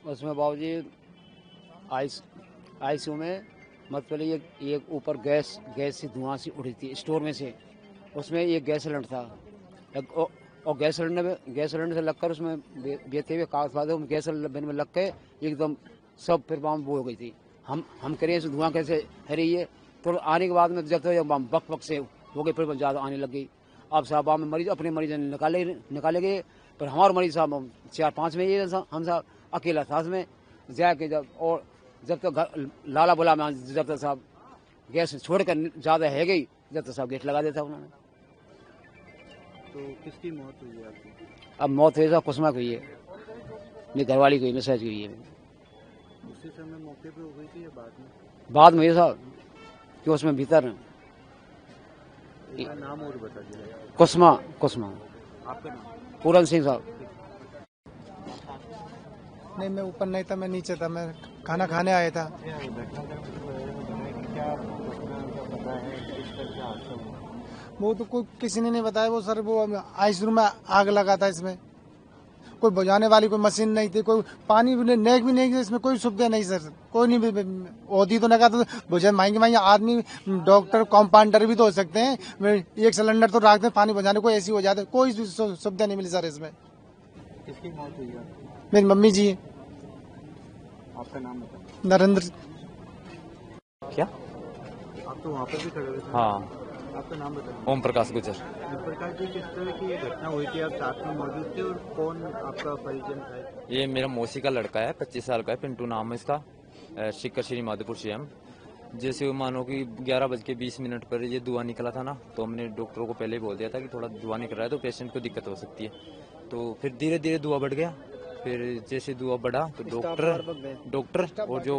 उसमें बाबूजी आईसीयू में मतलब ये ऊपर गैस से धुआं सी उड़ी थी स्टोर में से। उसमें ये गैस सिलेंडर था और गैस सिलेंडर से लगकर उसमें बेते हुए कागज फागज गैस सिलेंडर में लग के एकदम सब फिर बम वो हो गई थी। हम करें इस धुआं कैसे है रही है। तो आने के बाद में जब तो बम बक से हो गई फिर ज़्यादा आने लग गई। अब साहब में मरीज अपने मरीज निकाले गए पर हमारे मरीज साहब 4-5 में ये हम साहब अकेला था उसमें जाके जब तक लाला बोला मैं जब तक साहब गैस छोड़कर ज़्यादा है गई जब तक साहब गेट लगा देता उन्होंने। तो किसकी मौत हुई है आपकी? अब मौत हुई साहब कुसुमा की हुई है, मेरी घरवाली की हुई, मैसेज की हुई है। उसी समय मौके पे हो गई थी या बाद में हुई साहब कि उसमें भीतर नाम और बता दीजिए। कुसुमा आपका नाम? पूरन सिंह साहब। नहीं, मैं ऊपर नहीं था, मैं नीचे था, मैं खाना खाने आया था। वो तो कोई किसी ने नहीं बताया। वो सर वो आईसीयू में आग लगा था। इसमें कोई बुझाने वाली कोई मशीन नहीं थी, कोई पानी भी नहीं, इसमें कोई सुविधा नहीं सर। कोई नहीं होती तो लगा तो बुझे महंगे आदमी डॉक्टर कंपाउंडर भी तो हो सकते हैं। एक सिलेंडर तो रखते हैं पानी बुझाने को, ऐसी हो जाते, कोई सुविधा नहीं मिली सर इसमें। किसकी मौत हुई है? मेरी मम्मी जी। आपका नाम बताइए। नरेंद्र। क्या आप तो वहाँ पर भी खड़े हुए थे? हाँ, आपका नाम बताइए। ओम प्रकाश गुजर। ओम प्रकाश जी, किस तरह की ये घटना हुई थी? आप साथ में मौजूद थे और कौन आपका परिजन था? ये मेरा मौसी का लड़का है, 25 साल का है, पिंटू नाम है इसका, शिकर श्री माधोपुर सीएम। जैसे मानो कि 11:20 पर ये धुआं निकला था ना, तो हमने डॉक्टरों को पहले ही बोल दिया था कि थोड़ा धुआं निकल रहा है तो पेशेंट को दिक्कत हो सकती है। तो फिर धीरे धीरे धुआं बढ़ गया। फिर जैसे धुआं बढ़ा तो डॉक्टर और जो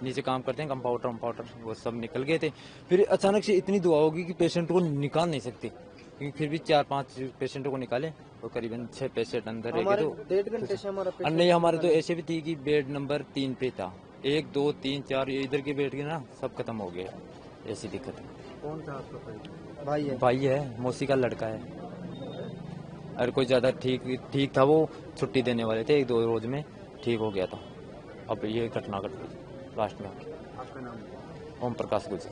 नीचे काम करते हैं कंपाउंडर वो सब निकल गए थे। फिर अचानक से इतनी धुआं होगी कि पेशेंट को निकाल नहीं सकते, क्योंकि फिर भी 4-5 पेशेंटों को निकाले और करीबन 6 पेशेंट अंदर रह गए। तो 1.5 घंटे से हमारा नहीं, हमारे तो ऐसे भी थी कि बेड नंबर 3 पे था, 1, 2, 3, 4 इधर के बेड के ना सब खत्म हो गए। ऐसी दिक्कत है। कौन था आपका परिजन? भाई है। है, मौसी का लड़का है। और कोई ज्यादा ठीक था, वो छुट्टी देने वाले थे, 1-2 रोज में ठीक हो गया था। अब ये घटना घट गई लास्ट में। आपका नाम? ओम प्रकाश गुजर।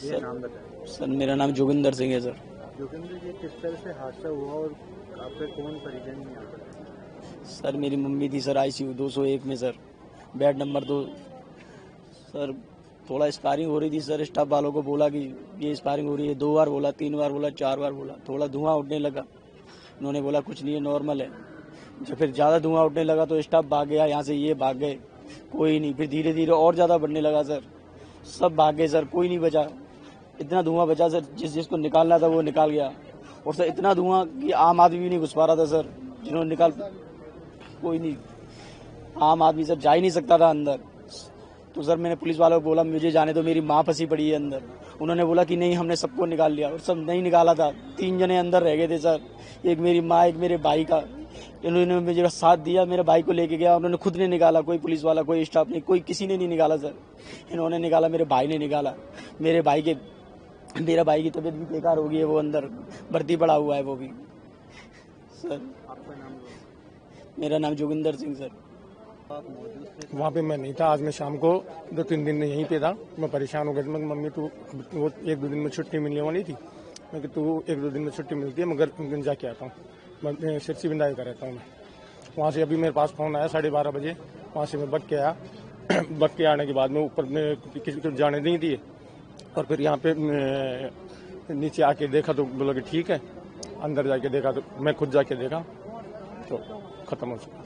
ये नाम बताइए। सर मेरा नाम जोगिंदर सिंह है सर। जोगिंदर जी, किस तरह से हादसा हुआ और आपके कौन परिजन में आता? सर मेरी मम्मी थी सर आईसीयू 201 में सर, बेड नंबर 2। सर थोड़ा स्पायरिंग हो रही थी सर, स्टाफ वालों को बोला कि ये स्पायरिंग हो रही है, 2 बार बोला, 3 बार बोला, 4 बार बोला, थोड़ा धुआं उठने लगा। उन्होंने बोला कुछ नहीं है, नॉर्मल है। जब फिर ज़्यादा धुआं उठने लगा तो स्टाफ भाग गया, यहाँ से ये भाग गए, कोई नहीं। फिर धीरे धीरे और ज़्यादा बढ़ने लगा सर, सब भाग गए सर, कोई नहीं बचा। इतना धुआं बचा सर, जिसको निकालना था वो निकाल गया। और सर इतना धुआं कि आम आदमी भी नहीं घुस पा रहा था सर, जिन्होंने निकाल, कोई नहीं, आम आदमी सर जा ही नहीं सकता था अंदर। तो सर मैंने पुलिस वालों को बोला मुझे जाने दो, मेरी माँ फंसी पड़ी है अंदर। उन्होंने बोला कि नहीं हमने सबको निकाल लिया, और सब नहीं निकाला था, 3 जने अंदर रह गए थे सर, एक मेरी माँ, एक मेरे भाई का। इन्होंने मुझे साथ दिया, मेरे भाई को लेके गया, उन्होंने खुद ने निकाला, कोई पुलिस वाला, कोई स्टाफ नहीं, कोई किसी ने नहीं निकाला सर। इन्होंने निकाला, मेरे भाई ने निकाला। मेरा भाई की तबीयत भी बेकार हो गई है, वो अंदर भर्ती पड़ा हुआ है वो भी सर। आपका नाम? मेरा नाम जोगिंदर सिंह सर। आप मौजूद थे? वहाँ पे मैं नहीं था। आज मैं शाम को 2-3 दिन यहीं पे था। मैं परेशान हो गया। मैं मम्मी तू वो 1-2 दिन में छुट्टी मिलने वाली थी। मैं कि तू 1-2 दिन में छुट्टी मिलती है, मगर जाके आता हूँ। मैं सिरसी बिंदाई का रहता हूँ मैं। वहाँ से अभी मेरे पास फ़ोन आया 12:30 बजे। वहाँ से मैं बग के आया। बग के आने के बाद में ऊपर में किसी को जाने नहीं दिए, और फिर यहाँ पे नीचे आके देखा तो बोला कि ठीक है। अंदर जाके देखा तो मैं खुद जाके देखा तो ख़त्म हो चुका।